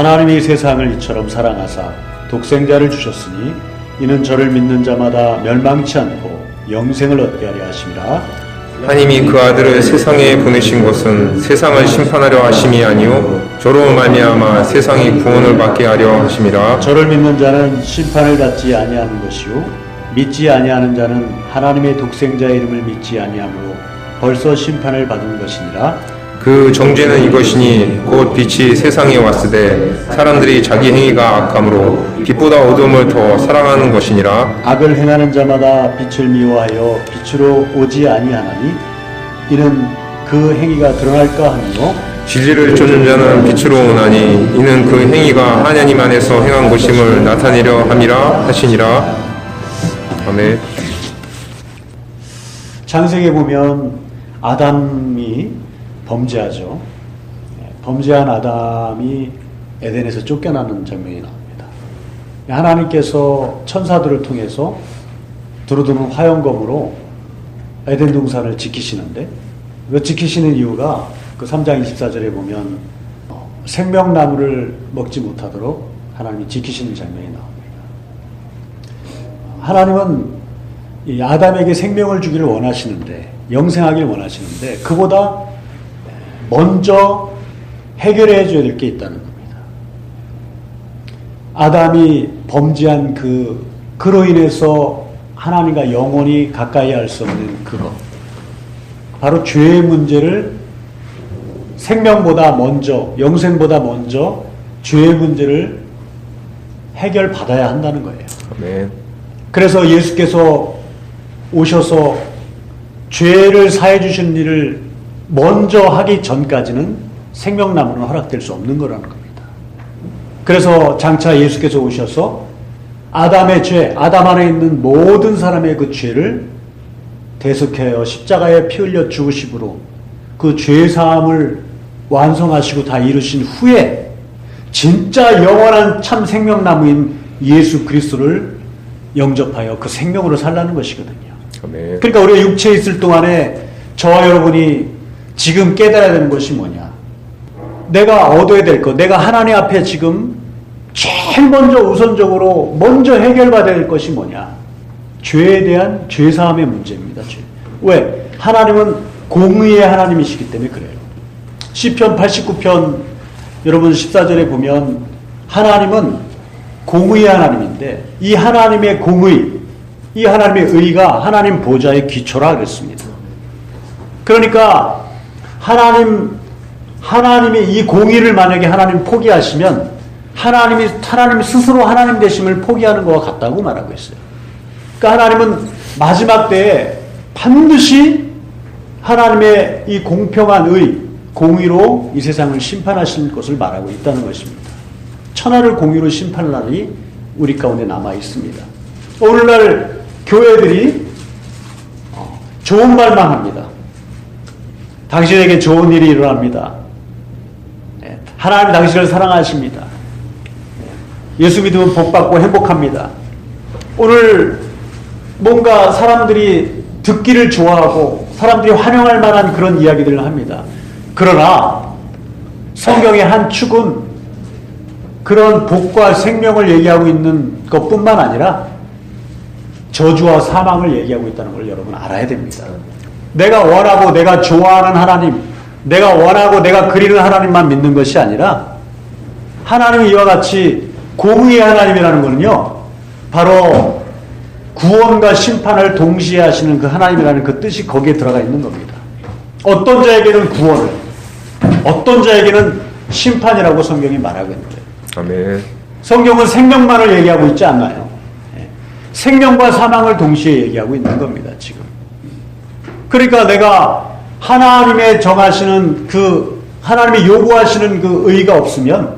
하나님이 세상을 이처럼 사랑하사 독생자를 주셨으니 이는 저를 믿는 자마다 멸망치 않고 영생을 얻게 하려 하심이라. 하나님이 그 아들을 세상에 보내신 것은 세상을 심판하려 하심이 아니요 저로 말미암아 세상이 구원을 받게 하려 하심이라. 저를 믿는 자는 심판을 받지 아니하는 것이요 믿지 아니하는 자는 하나님의 독생자의 이름을 믿지 아니하므로 벌써 심판을 받은 것이니라. 그 정죄는 이것이니 곧 빛이 세상에 왔으되 사람들이 자기 행위가 악함으로 빛보다 어둠을 더 사랑하는 것이니라. 악을 행하는 자마다 빛을 미워하여 빛으로 오지 아니하나니 이는 그 행위가 드러날까 하므로 진리를 쫓는 자는 빛으로 오나니 이는 그 행위가 하나님 안에서 행한 것임을 나타내려 함이라 하시니라. 아멘. 창세기에 보면 아담이 범죄하죠. 범죄한 아담이 에덴에서 쫓겨나는 장면이 나옵니다. 하나님께서 천사들을 통해서 두루두루 화영검으로 에덴 동산을 지키시는데 그 지키시는 이유가 그 3장 24절에 보면 생명나무를 먹지 못하도록 하나님이 지키시는 장면이 나옵니다. 하나님은 이 아담에게 생명을 주기를 원하시는데 영생하기를 원하시는데 그보다 먼저 해결해 줘야 될 게 있다는 겁니다. 아담이 범죄한 그로 인해서 하나님과 영원히 가까이 할 수 없는 그것, 바로 죄의 문제를 생명보다 먼저, 영생보다 먼저 죄의 문제를 해결받아야 한다는 거예요. 아멘. 그래서 예수께서 오셔서 죄를 사해 주신 일을 먼저 하기 전까지는 생명나무는 허락될 수 없는 거라는 겁니다. 그래서 장차 예수께서 오셔서 아담의 죄, 아담 안에 있는 모든 사람의 그 죄를 대속하여 십자가에 피 흘려 죽으심으로 그 죄사함을 완성하시고 다 이루신 후에 진짜 영원한 참 생명나무인 예수 그리스도를 영접하여 그 생명으로 살라는 것이거든요. 아멘. 그러니까 우리가 육체에 있을 동안에 저와 여러분이 지금 깨달아야 되는 것이 뭐냐? 내가 얻어야 될 것, 내가 하나님 앞에 지금 제일 먼저 우선적으로 먼저 해결받아야 될 것이 뭐냐? 죄에 대한 죄사함의 문제입니다. 죄. 왜? 하나님은 공의의 하나님이시기 때문에 그래요. 시편 89편 여러분 14절에 보면 하나님은 공의의 하나님인데 이 하나님의 공의, 이 하나님의 의가 하나님 보좌의 기초라 그랬습니다. 그러니까 하나님이 이 공의를 만약에 하나님 포기하시면 하나님 스스로 하나님 되심을 포기하는 것과 같다고 말하고 있어요. 그러니까 하나님은 마지막 때에 반드시 하나님의 이 공평한 의, 공의로 이 세상을 심판하실 것을 말하고 있다는 것입니다. 천하를 공의로 심판할 날이 우리 가운데 남아 있습니다. 오늘날 교회들이 좋은 말만 합니다. 당신에게 좋은 일이 일어납니다. 하나님 당신을 사랑하십니다. 예수 믿으면 복받고 행복합니다. 오늘 뭔가 사람들이 듣기를 좋아하고 사람들이 환영할 만한 그런 이야기들을 합니다. 그러나 성경의 한 축은 그런 복과 생명을 얘기하고 있는 것뿐만 아니라 저주와 사망을 얘기하고 있다는 걸 여러분 알아야 됩니다. 내가 원하고 내가 좋아하는 하나님, 내가 원하고 내가 그리는 하나님만 믿는 것이 아니라 하나님이 이와 같이 공의의 하나님이라는 것은요, 바로 구원과 심판을 동시에 하시는 그 하나님이라는 그 뜻이 거기에 들어가 있는 겁니다. 어떤 자에게는 구원을, 어떤 자에게는 심판이라고 성경이 말하고 있는데 아멘. 성경은 생명만을 얘기하고 있지 않나요? 생명과 사망을 동시에 얘기하고 있는 겁니다, 지금. 그러니까 내가 하나님의 정하시는 하나님이 요구하시는 그 의가 없으면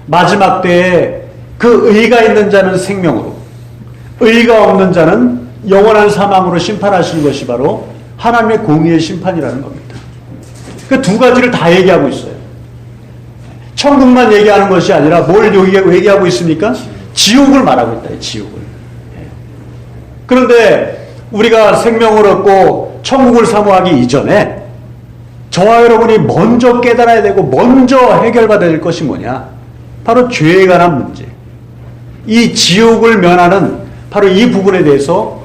마지막 때에 그 의가 있는 자는 생명으로, 의가 없는 자는 영원한 사망으로 심판하시는 것이 바로 하나님의 공의의 심판이라는 겁니다. 그 두 가지를 다 얘기하고 있어요. 천국만 얘기하는 것이 아니라 뭘 얘기하고 있습니까? 지옥을 말하고 있다, 지옥을. 그런데 우리가 생명을 얻고 천국을 사모하기 이전에 저와 여러분이 먼저 깨달아야 되고 먼저 해결받아야 될 것이 뭐냐? 바로 죄에 관한 문제. 이 지옥을 면하는 바로 이 부분에 대해서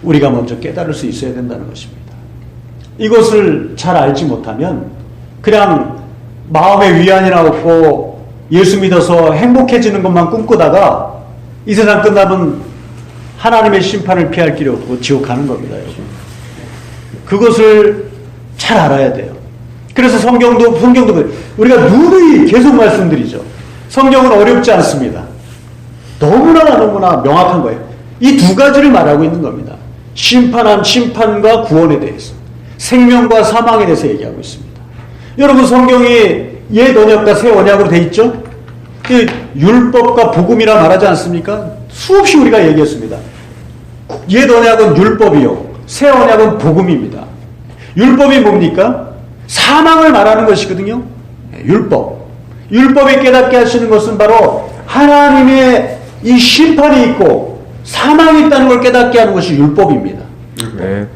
우리가 먼저 깨달을 수 있어야 된다는 것입니다. 이것을 잘 알지 못하면 그냥 마음에 위안이나 얻고 예수 믿어서 행복해지는 것만 꿈꾸다가 이 세상 끝나면 하나님의 심판을 피할 길이 없고 지옥 가는 겁니다, 여러분. 그것을 잘 알아야 돼요. 그래서 성경도 우리가 누누이 계속 말씀드리죠. 성경은 어렵지 않습니다. 너무나 명확한 거예요. 이 두 가지를 말하고 있는 겁니다. 심판과 구원에 대해서, 생명과 사망에 대해서 얘기하고 있습니다. 여러분, 성경이 옛 언약과 새 언약으로 돼 있죠? 그 율법과 복음이라 말하지 않습니까? 수없이 우리가 얘기했습니다. 옛 언약은 율법이요, 새 언약은 복음입니다. 율법이 뭡니까? 사망을 말하는 것이거든요. 율법이 깨닫게 하시는 것은 바로 하나님의 이 심판이 있고 사망이 있다는 걸 깨닫게 하는 것이 율법입니다. 네.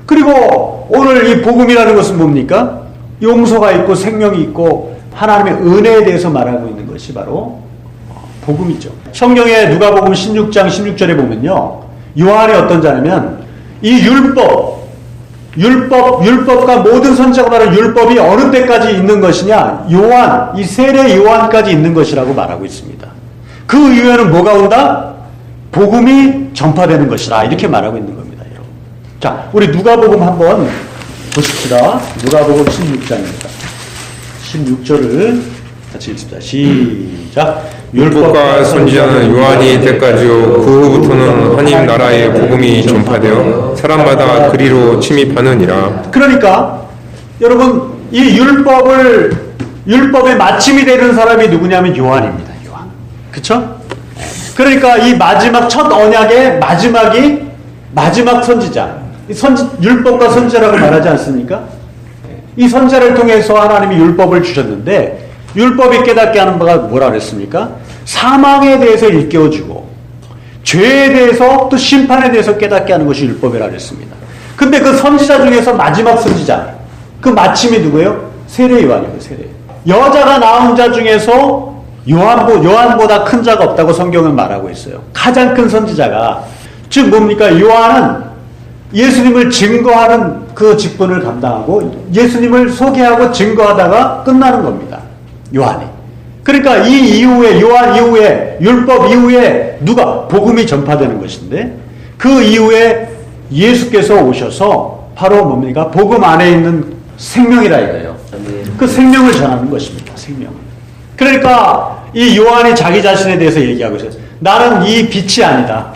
그리고 오늘 이 복음이라는 것은 뭡니까? 용서가 있고 생명이 있고 하나님의 은혜에 대해서 말하고 있는 것이 바로 복음이죠. 성경에 누가복음 16장 16절에 보면요, 요한이 어떤 자냐면 이 율법과 모든 선지자가 말하는 율법이 어느 때까지 있는 것이냐? 이 세례 요한까지 있는 것이라고 말하고 있습니다. 그 이후에는 뭐가 온다? 복음이 전파되는 것이라, 이렇게 말하고 있는 겁니다, 여러분. 자, 우리 누가복음 한번 보십시다. 누가복음 16장입니다. 16절을 같이 읽습니다. 시작. 율법과 선지자는 요한이 때까지요. 그 후부터는 하나님 나라의 복음이 전파되어 사람마다 그리로 침입하느니라. 그러니까 여러분, 이 율법의 마침이 되는 사람이 누구냐면 요한입니다. 요한. 그쵸? 그러니까 이 첫 언약의 마지막 선지자. 율법과 선지자라고 말하지 않습니까? 이 선지자를 통해서 하나님이 율법을 주셨는데, 율법이 깨닫게 하는 바가 뭐라 그랬습니까? 사망에 대해서 일깨워주고 죄에 대해서 또 심판에 대해서 깨닫게 하는 것이 율법이라 그랬습니다. 근데 그 선지자 중에서 마지막 선지자, 그 마침이 누구예요? 세례 요한이에요. 세례. 여자가 낳은 자 중에서 요한보다 큰 자가 없다고 성경은 말하고 있어요. 가장 큰 선지자가, 즉 뭡니까? 요한은 예수님을 증거하는 그 직분을 감당하고 예수님을 소개하고 증거하다가 끝나는 겁니다. 요한이. 그러니까 이 이후에, 요한 이후에, 율법 이후에 누가? 복음이 전파되는 것인데, 그 이후에 예수께서 오셔서 바로 뭡니까? 복음 안에 있는 생명이라 이거예요. 그 생명을 전하는 것입니다. 생명을. 그러니까 이 요한이 자기 자신에 대해서 얘기하고 있어요. 나는 이 빛이 아니다.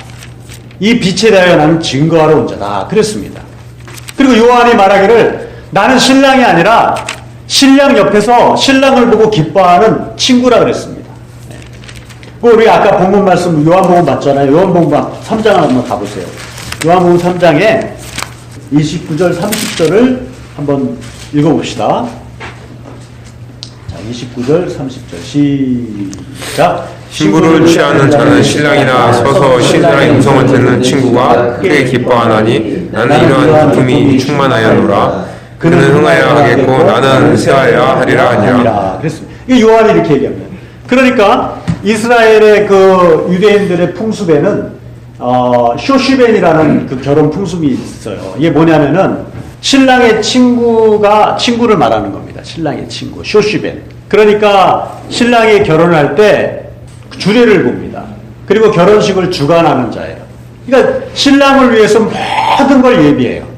이 빛에 대하여 나는 증거하러 온 자다. 그랬습니다. 그리고 요한이 말하기를 나는 신랑이 아니라 신랑 옆에서 신랑을 보고 기뻐하는 친구라 그랬습니다. 우리 아까 본문 말씀 요한복음 봤잖아요. 요한복음 3장 한번 가보세요. 요한복음 3장에 29절 30절을 한번 읽어봅시다. 자, 29절 30절 시작. 신부를 취하는 자는 신랑이나 서서 신랑의 음성을 듣는 친구가 크게 기뻐하나니 나는 이러한 기쁨이 충만하였노라. 그는 흥하여야 하겠고 나는 쇠하여야 하리라 하니라. 그랬습니다. 이 요한이 이렇게 얘기합니다. 그러니까 이스라엘의 그 유대인들의 풍습에는 쇼시벤이라는 그 결혼 풍습이 있어요. 이게 뭐냐면은 신랑의 친구를 말하는 겁니다. 신랑의 친구, 쇼시벤. 그러니까 신랑이 결혼할 때 주례를 봅니다. 그리고 결혼식을 주관하는 자예요. 그러니까 신랑을 위해서 모든 걸 예비해요.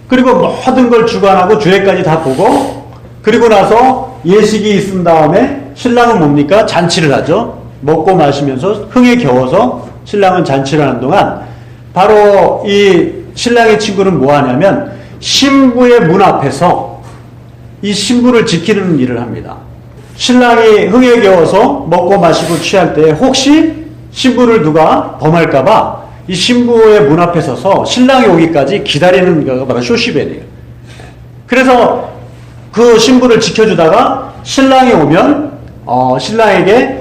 그리고 모든 걸 주관하고 주례까지 다 보고, 그리고 나서 예식이 있은 다음에 신랑은 뭡니까? 잔치를 하죠. 먹고 마시면서 흥에 겨워서 신랑은 잔치를 하는 동안 바로 이 신랑의 친구는 뭐 하냐면 신부의 문 앞에서 이 신부를 지키는 일을 합니다. 신랑이 흥에 겨워서 먹고 마시고 취할 때 혹시 신부를 누가 범할까봐 이 신부의 문 앞에 서서 신랑이 오기까지 기다리는 거가 바로 쇼시벤이에요. 그래서 그 신부를 지켜주다가 신랑이 오면 신랑에게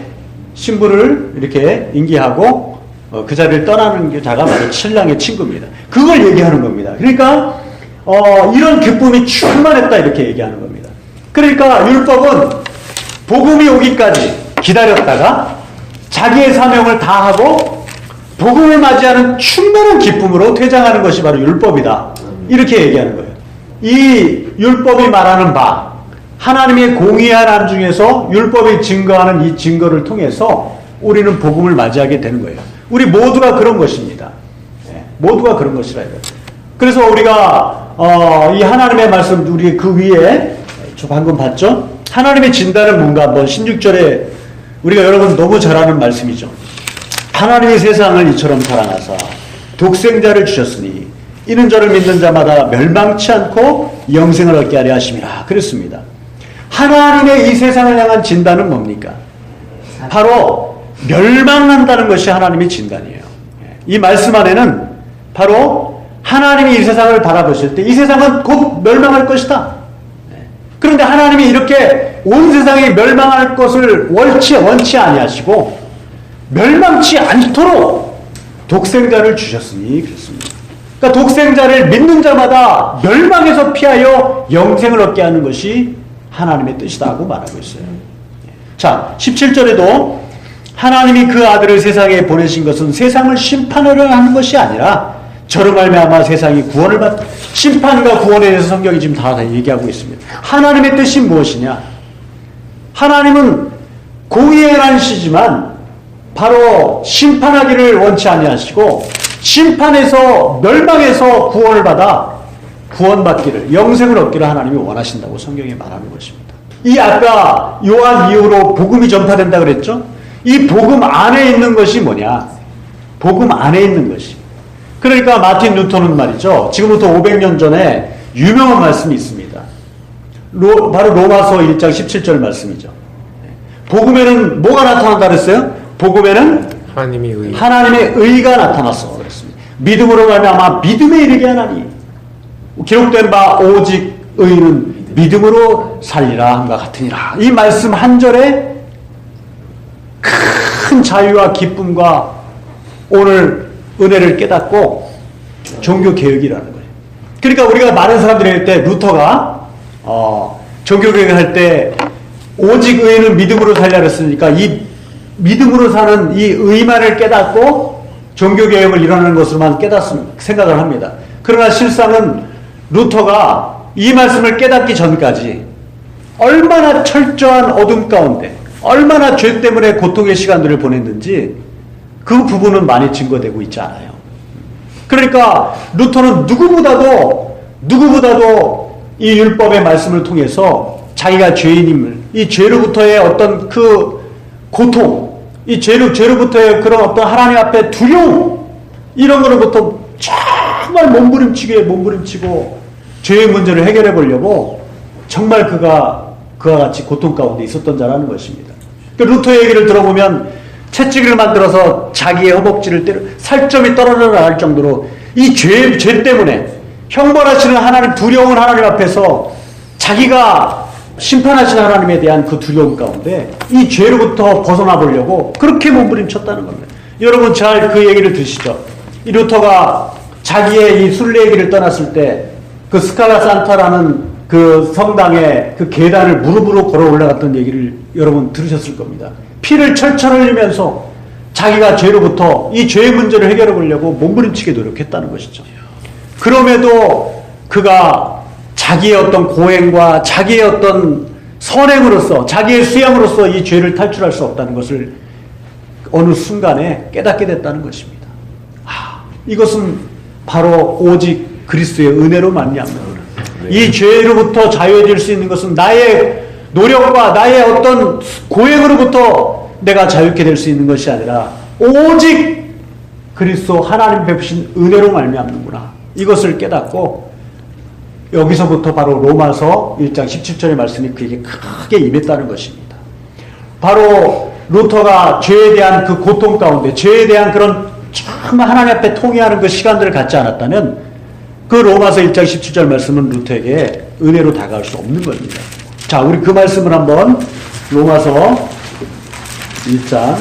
신부를 이렇게 인계하고 그 자리를 떠나는 자가 바로 신랑의 친구입니다. 그걸 얘기하는 겁니다. 그러니까 이런 기쁨이 충만했다 이렇게 얘기하는 겁니다. 그러니까 율법은 복음이 오기까지 기다렸다가 자기의 사명을 다하고 복음을 맞이하는 충만한 기쁨으로 퇴장하는 것이 바로 율법이다. 이렇게 얘기하는 거예요. 이 율법이 말하는 바, 하나님의 공의한 안 중에서 율법이 증거하는 이 증거를 통해서 우리는 복음을 맞이하게 되는 거예요. 우리 모두가 그런 것입니다. 모두가 그런 것이라 이거예요. 그래서 우리가 이 하나님의 말씀, 우리 그 위에 저 방금 봤죠? 하나님의 진단은 뭔가 한번 16절에 우리가 여러분 너무 잘 아는 말씀이죠. 하나님이 세상을 이처럼 사랑하사 독생자를 주셨으니 이는 저를 믿는 자마다 멸망치 않고 영생을 얻게 하려 하심이라 그랬습니다. 하나님의 이 세상을 향한 진단은 뭡니까? 바로 멸망한다는 것이 하나님의 진단이에요. 이 말씀 안에는 바로 하나님이 이 세상을 바라보실 때 이 세상은 곧 멸망할 것이다. 그런데 하나님이 이렇게 온 세상이 멸망할 것을 원치 아니하시고 멸망치 않도록 독생자를 주셨으니 그렇습니다. 그러니까 독생자를 믿는 자마다 멸망에서 피하여 영생을 얻게 하는 것이 하나님의 뜻이다고 말하고 있어요. 자, 17절에도 하나님이 그 아들을 세상에 보내신 것은 세상을 심판하려 하는 것이 아니라 저로 말미암아 세상이 구원을 받다. 심판과 구원에 대해서 성경이 지금 다 얘기하고 있습니다. 하나님의 뜻이 무엇이냐? 하나님은 공의행하시지만 바로 심판하기를 원치 아니하시고 심판에서 멸망에서 구원을 받아 구원받기를 영생을 얻기를 하나님이 원하신다고 성경에 말하는 것입니다. 이 아까 요한 이후로 복음이 전파된다 그랬죠? 이 복음 안에 있는 것이 뭐냐? 복음 안에 있는 것이. 그러니까 마틴 루터는 말이죠. 지금부터 500년 전에 유명한 말씀이 있습니다. 바로 로마서 1장 17절 말씀이죠. 복음에는 뭐가 나타난다 그랬어요? 복음에는 하나님의 의가 나타났어 그랬습니다. 믿음으로 말미암아 믿음에 이르게 하나니 기록된 바 오직 의는 믿음으로 살리라 함과 같으니라. 이 말씀 한 절에 큰 자유와 기쁨과 오늘 은혜를 깨닫고 종교개혁이라는 거예요. 그러니까 우리가 많은 사람들이 할 때 루터가 종교개혁을 할 때 오직 의는 믿음으로 살려 그랬으니까 이 믿음으로 사는 이 의만을 깨닫고 종교개혁을 일어나는 것으로만 생각을 합니다. 그러나 실상은 루터가 이 말씀을 깨닫기 전까지 얼마나 철저한 어둠 가운데 얼마나 죄 때문에 고통의 시간들을 보냈는지 그 부분은 많이 증거되고 있지 않아요. 그러니까 루터는 누구보다도 이 율법의 말씀을 통해서 자기가 죄인임을, 이 죄로부터의 어떤 그 고통, 이 죄로부터의 그런 어떤 하나님 앞에 두려움, 이런 거로부터 정말 몸부림치고 죄의 문제를 해결해 보려고 정말 그가 그와 같이 고통 가운데 있었던 자라는 것입니다. 루터의 얘기를 들어보면 채찍을 만들어서 자기의 허벅지를 때려 살점이 떨어져 나갈 정도로 이 죄 때문에 형벌하시는 하나님, 두려운 하나님 앞에서 자기가 심판하시는 하나님에 대한 그 두려움 가운데 이 죄로부터 벗어나 보려고 그렇게 몸부림쳤다는 겁니다. 여러분 잘 그 얘기를 드시죠. 이 루터가 자기의 이 순례 얘기를 떠났을 때 그 스칼라 산타라는 그 성당에 그 계단을 무릎으로 걸어 올라갔던 얘기를 여러분 들으셨을 겁니다. 피를 철철 흘리면서 자기가 죄로부터 이 죄의 문제를 해결해 보려고 몸부림치게 노력했다는 것이죠. 그럼에도 그가 자기의 어떤 고행과 자기의 어떤 선행으로서 자기의 수양으로서 이 죄를 탈출할 수 없다는 것을 어느 순간에 깨닫게 됐다는 것입니다. 이것은 바로 오직 그리스도의 은혜로 말미암는 거예요. 이 죄로부터 자유해질 수 있는 것은 나의 노력과 나의 어떤 고행으로부터 내가 자유케 될 수 있는 것이 아니라 오직 그리스도 하나님 베푸신 은혜로 말미암는구나. 이것을 깨닫고 여기서부터 바로 로마서 1장 17절의 말씀이 그에게 크게 임했다는 것입니다. 바로 루터가 죄에 대한 그 고통 가운데 죄에 대한 그런 정말 하나님 앞에 통회하는 그 시간들을 갖지 않았다면 그 로마서 1장 17절 말씀은 루터에게 은혜로 다가갈 수 없는 겁니다. 자, 우리 그 말씀을 한번 로마서 1장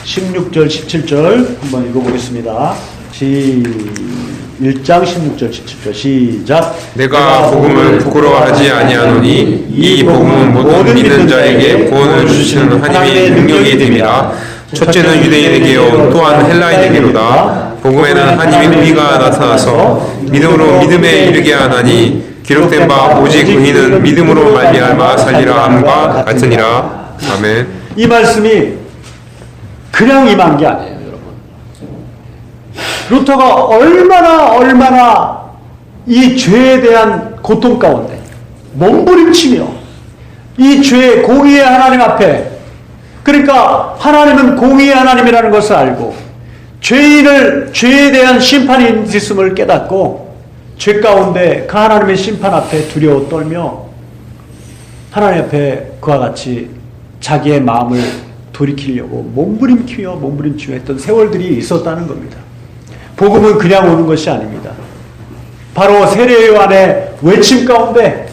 16절 17절 한번 읽어보겠습니다. 시작. 1장 16절 17절 시작. 내가 복음을 부끄러워하지 아니하노니 이 복음은 모든 믿는 자에게 구원을 주시는 하나님의 능력이 됨이라. 첫째는 유대인에게요 또한 헬라인에게로다. 복음에는 하나님의 의가 나타나서 믿음으로 믿음에 이르게 하나니 기록된 바 오직 의인은 믿음으로 말미암아 살리라 함과 같으니라. 아멘. 이 말씀이 그냥 임한 게 아니에요, 여러분. 루터가 얼마나 이 죄에 대한 고통 가운데 몸부림치며 이 죄의 공의의 하나님 앞에, 그러니까 하나님은 공의의 하나님이라는 것을 알고 죄에 대한 심판이 있음을 깨닫고 죄 가운데 그 하나님의 심판 앞에 두려워 떨며 하나님 앞에 그와 같이 자기의 마음을 돌이키려고 몸부림치며 했던 세월들이 있었다는 겁니다. 복음은 그냥 오는 것이 아닙니다. 바로 세례 요한의 외침 가운데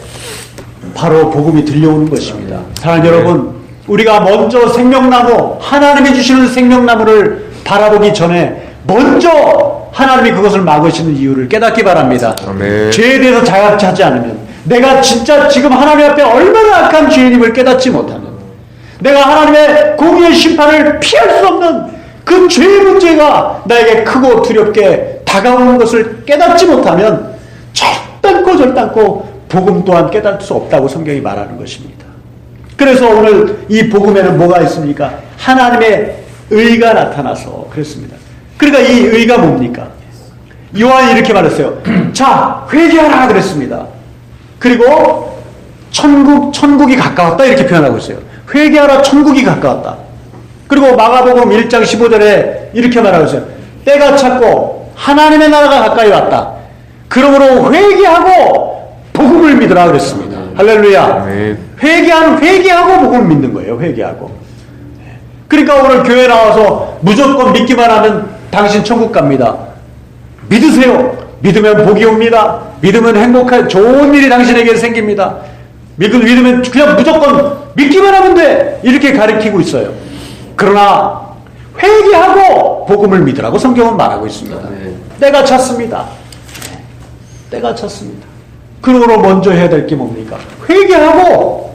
바로 복음이 들려오는 것입니다. 사랑하는 여러분, 우리가 먼저 생명나무, 하나님이 주시는 생명나무를 바라보기 전에 먼저 하나님이 그것을 막으시는 이유를 깨닫기 바랍니다. 아멘. 죄에 대해서 자각하지 않으면, 내가 진짜 지금 하나님 앞에 얼마나 악한 죄인임을 깨닫지 못하면, 내가 하나님의 공의의 심판을 피할 수 없는 그 죄의 문제가 나에게 크고 두렵게 다가오는 것을 깨닫지 못하면 절단코 복음 또한 깨달을 수 없다고 성경이 말하는 것입니다. 그래서 오늘 이 복음에는 뭐가 있습니까? 하나님의 의가 나타나서 그랬습니다. 그러니까 이 의가 뭡니까? 요한이 이렇게 말했어요. 자, 회개하라 그랬습니다. 그리고 천국이 가까웠다 이렇게 표현하고 있어요. 회개하라, 천국이 가까웠다. 그리고 마가복음 1장 15절에 이렇게 말하고 있어요. 때가 찼고 하나님의 나라가 가까이 왔다. 그러므로 회개하고 복음을 믿으라 그랬습니다. 할렐루야. 회개하고 복음을 믿는 거예요. 회개하고. 그러니까 오늘 교회 나와서 무조건 믿기만 하면 당신 천국 갑니다. 믿으세요. 믿으면 복이 옵니다. 믿으면 행복한 좋은 일이 당신에게 생깁니다. 믿으면 그냥 무조건 믿기만 하면 돼. 이렇게 가르치고 있어요. 그러나 회개하고 복음을 믿으라고 성경은 말하고 있습니다. 때가 찼습니다. 때가 찼습니다. 그러므로 먼저 해야 될 게 뭡니까? 회개하고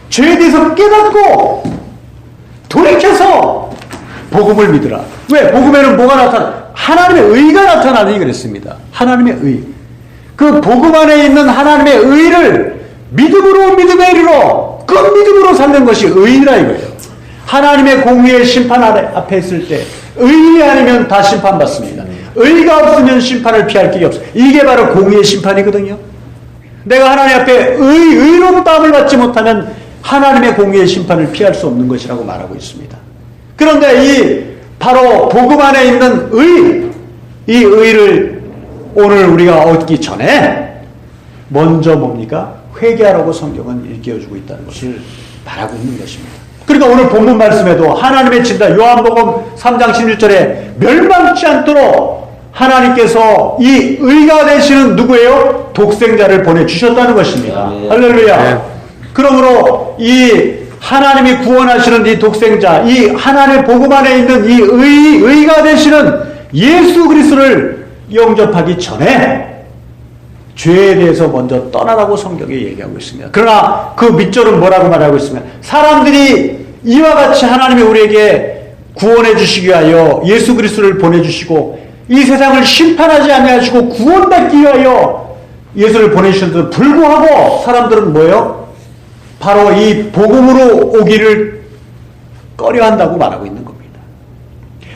죄에 대해서 깨닫고 돌이켜서 복음을 믿으라. 왜? 복음에는 뭐가 나타나? 하나님의 의가 나타나니 그랬습니다. 하나님의 의. 그 복음 안에 있는 하나님의 의를 믿음에 이르러 그 믿음으로 살는 것이 의라 이거예요. 하나님의 공의의 심판 앞에 있을 때 의이 아니면 다 심판받습니다. 의가 없으면 심판을 피할 길이 없어요. 이게 바로 공의의 심판이거든요. 내가 하나님 앞에 의롭다함을 받지 못하면 하나님의 공의의 심판을 피할 수 없는 것이라고 말하고 있습니다. 그런데 바로 복음 안에 있는 이 의를 오늘 우리가 얻기 전에 먼저 뭡니까? 회개하라고 성경은 일깨워주고 있다는 것을 말하고 있는 것입니다. 그러니까 오늘 본문 말씀에도 하나님의 진다, 요한복음 3장 16절에 멸망치 않도록 하나님께서 이 의가 되시는 누구예요? 독생자를 보내주셨다는 것입니다. 할렐루야. 네. 그러므로 이 하나님이 구원하시는 이 독생자, 이 하나님의 복음 안에 있는 이 의가 되시는 예수 그리스도를 영접하기 전에 죄에 대해서 먼저 떠나라고 성경에 얘기하고 있습니다. 그러나 그 밑절은 뭐라고 말하고 있습니까? 사람들이 이와 같이 하나님이 우리에게 구원해 주시기 위하여 예수 그리스도를 보내주시고 이 세상을 심판하지 아니하시고 구원받기 위하여 예수를 보내주셨는데도 불구하고 사람들은 뭐예요? 바로 이 복음으로 오기를 꺼려한다고 말하고 있는 겁니다.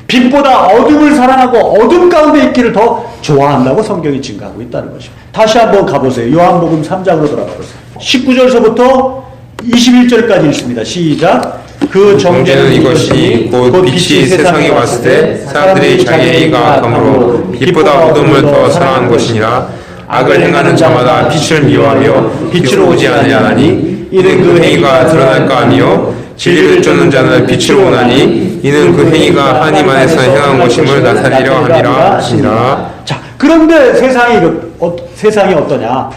빛보다 어둠을 사랑하고 어둠 가운데 있기를 더 좋아한다고 성경이 증가하고 있다는 것이죠. 다시 한번 가보세요. 요한복음 3장으로 돌아가 보세요. 19절서부터 21절까지 있습니다. 시작. 그 정죄는 이것이 곧 빛이 세상에 왔을 때 사람들이 자기의 의가 악함으로 빛보다 어둠을 더 사랑한 것이니라. 악을 행하는 자마다 빛을 미워하며 빛으로 오지 아니하나니 이는 그 행위가 드러날까 하며 진리를 쫓는 자는 빛으로 오나니 이는 그 행위가 하나님 안에서 행한 것임을 나타내려 함이라 하시니라. 자, 그런데 세상이 어떠냐?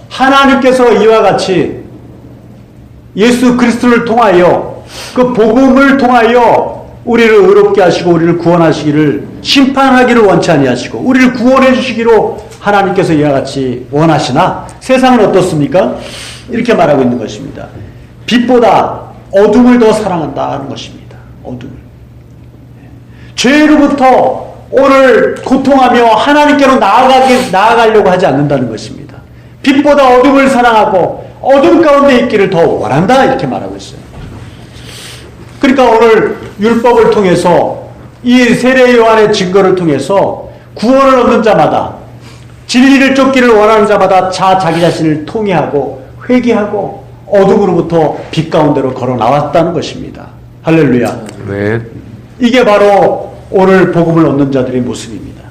하나님께서 이와 같이 예수 그리스도를 통하여 그 복음을 통하여 우리를 의롭게 하시고 우리를 구원하시기를, 심판하기를 원치 아니하시고 우리를 구원해 주시기로 하나님께서 이와 같이 원하시나 세상은 어떻습니까? 이렇게 말하고 있는 것입니다. 빛보다 어둠을 더 사랑한다 하는 것입니다. 어둠을. 죄로부터 오늘 고통하며 하나님께로 나아가려고 하지 않는다는 것입니다. 빛보다 어둠을 사랑하고 어둠 가운데 있기를 더 원한다 이렇게 말하고 있어요. 그러니까 오늘 율법을 통해서 이 세례 요한의 증거를 통해서 구원을 얻는 자마다, 진리를 쫓기를 원하는 자마다 자기 자신을 통회하고 회개하고 어둠으로부터 빛 가운데로 걸어 나왔다는 것입니다. 할렐루야. 네. 이게 바로 오늘 복음을 얻는 자들의 모습입니다.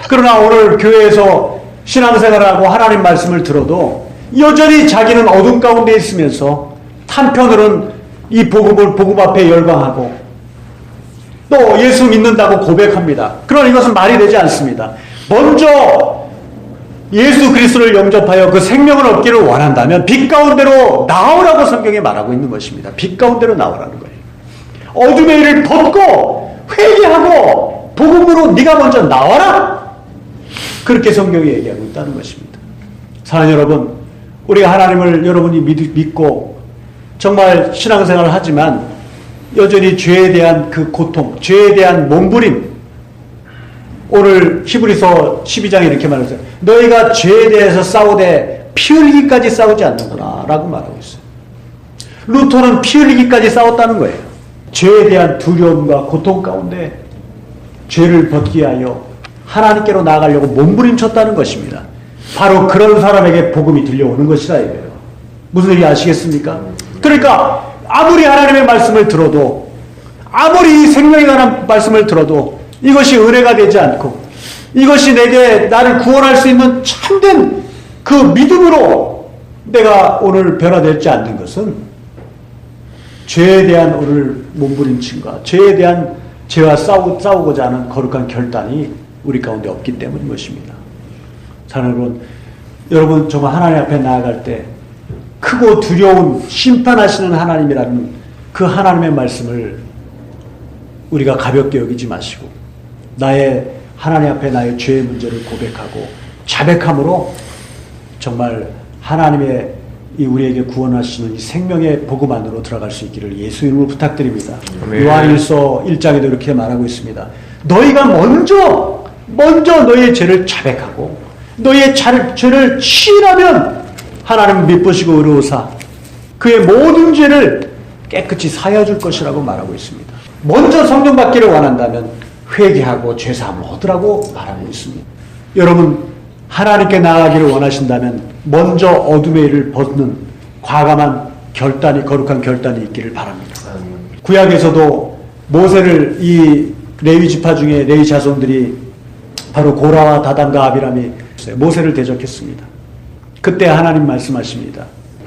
그러나 오늘 교회에서 신앙생활을 하고 하나님 말씀을 들어도 여전히 자기는 어둠 가운데 있으면서 한편으로는 이 복음 앞에 열광하고 또 예수 믿는다고 고백합니다. 그러나 이것은 말이 되지 않습니다. 먼저 예수 그리스도를 영접하여 그 생명을 얻기를 원한다면 빛 가운데로 나오라고 성경에 말하고 있는 것입니다. 빛 가운데로 나오라는 거예요. 어둠의 일을 벗고 회개하고 복음으로 네가 먼저 나와라. 그렇게 성경이 얘기하고 있다는 것입니다. 사랑하는 여러분, 우리가 하나님을 여러분이 믿고 정말 신앙생활을 하지만 여전히 죄에 대한 그 고통, 죄에 대한 몸부림, 오늘 히브리서 12장에 이렇게 말했어요. 너희가 죄에 대해서 싸우되 피 흘리기까지 싸우지 않는구나 라고 말하고 있어요. 루터는 피 흘리기까지 싸웠다는 거예요. 죄에 대한 두려움과 고통 가운데 죄를 벗기 위하여 하나님께로 나아가려고 몸부림쳤다는 것입니다. 바로 그런 사람에게 복음이 들려오는 것이라 이거예요. 무슨 일이 아시겠습니까? 그러니까 아무리 하나님의 말씀을 들어도, 아무리 이 생명에 관한 말씀을 들어도 이것이 은혜가 되지 않고 이것이 내게 나를 구원할 수 있는 참된 그 믿음으로 내가 오늘 변화되지 않는 것은 죄에 대한 오늘 몸부림침과 죄에 대한 죄와 싸우고자 하는 거룩한 결단이 우리 가운데 없기 때문인 것입니다. 사랑하는 여러분, 정말 하나님 앞에 나아갈 때 크고 두려운 심판하시는 하나님이라는 그 하나님의 말씀을 우리가 가볍게 여기지 마시고 나의 하나님 앞에 나의 죄의 문제를 고백하고 자백함으로 정말 하나님의 이 우리에게 구원하시는 이 생명의 복음 안으로 들어갈 수 있기를 예수 이름으로 부탁드립니다. 요한일서 1장에도 이렇게 말하고 있습니다. 너희가 먼저 너희의 죄를 자백하고 너희의 죄를 치인하면 하나님은 미쁘시고 의로우사 그의 모든 죄를 깨끗이 사하여 줄 것이라고 말하고 있습니다. 먼저 성령 받기를 원한다면 회개하고 죄사함을 얻으라고 말하고 있습니다. 여러분, 하나님께 나아가기를 원하신다면 먼저 어둠의 일을 벗는 과감한 결단이, 거룩한 결단이 있기를 바랍니다. 구약에서도 모세를 이 레위 지파 중에 레위 자손들이 바로 고라와 다단과 아비람이 모세를 대적했습니다. 그때 하나님 말씀하십니다.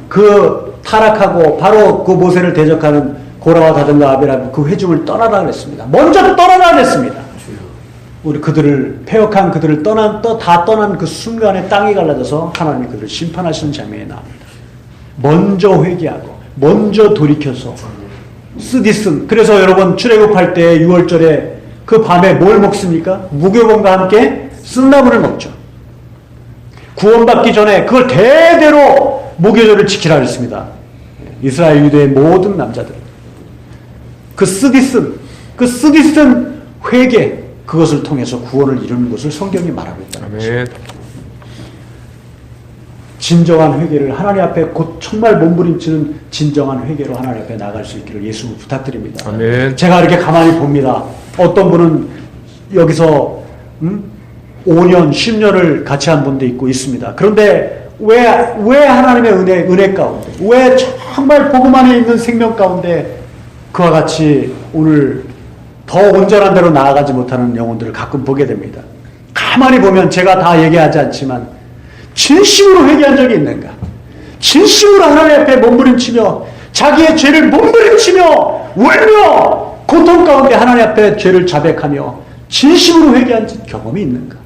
그 타락하고 바로 그 모세를 대적하는 고라와 다단과 아비람 그 회중을 떠나라 그랬습니다. 먼저 떠나라 그랬습니다. 우리 그들을 패역한 그들을 다 떠난 그 순간에 땅이 갈라져서 하나님이 그들을 심판하시는 장면이 나옵니다. 먼저 회개하고 먼저 돌이켜서 쓰디쓴. 그래서 여러분 출애굽할 때 6월절에 그 밤에 뭘 먹습니까? 무교범과 함께 쓴나물을 먹죠. 구원받기 전에 그걸 대대로 무교절을 지키라 그랬습니다. 이스라엘 유대의 모든 남자들. 그 쓰디쓴 회개, 그것을 통해서 구원을 이루는 것을 성경이 말하고 있다는 것입니다. 진정한 회개를 하나님 앞에 곧 정말 몸부림치는 진정한 회개로 하나님 앞에 나아갈 수 있기를 예수 부탁드립니다. 아멘. 제가 이렇게 가만히 봅니다. 어떤 분은 여기서 5년, 10년을 같이 한 분도 있습니다. 그런데 왜 하나님의 은혜 가운데, 왜 정말 복음 안에 있는 생명 가운데 그와 같이 오늘 더 온전한 대로 나아가지 못하는 영혼들을 가끔 보게 됩니다. 가만히 보면 제가 다 얘기하지 않지만 진심으로 회개한 적이 있는가? 진심으로 하나님 앞에 몸부림치며 자기의 죄를 몸부림치며 울며 고통 가운데 하나님 앞에 죄를 자백하며 진심으로 회개한 경험이 있는가?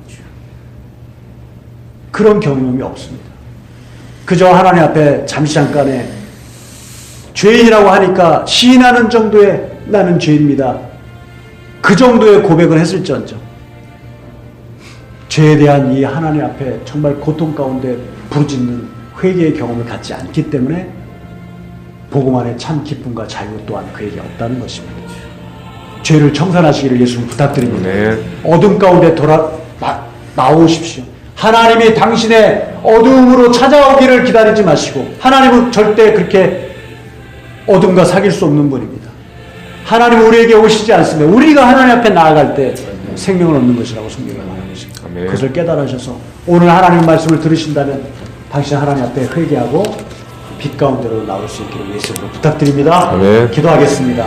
그런 경험이 없습니다. 그저 하나님 앞에 잠시 잠깐에 죄인이라고 하니까 시인하는 정도의 나는 죄인입니다. 그 정도의 고백을 했을지언정 죄에 대한 이 하나님 앞에 정말 고통 가운데 부르짖는 회개의 경험을 갖지 않기 때문에 복음 안에 참 기쁨과 자유 또한 그에게 없다는 것입니다. 죄를 청산하시기를 예수님 부탁드립니다. 네. 어둠 가운데 나오십시오. 하나님이 당신의 어둠으로 찾아오기를 기다리지 마시고, 하나님은 절대 그렇게 어둠과 사귈 수 없는 분입니다. 하나님은 우리에게 오시지 않습니다. 우리가 하나님 앞에 나아갈 때 생명을 얻는 것이라고 성경에 말하고 있습니다. 아멘. 그것을 깨달으셔서 오늘 하나님 말씀을 들으신다면 당신 하나님 앞에 회개하고 빛 가운데로 나올 수 있기를 예수님으로 부탁드립니다. 아멘. 기도하겠습니다.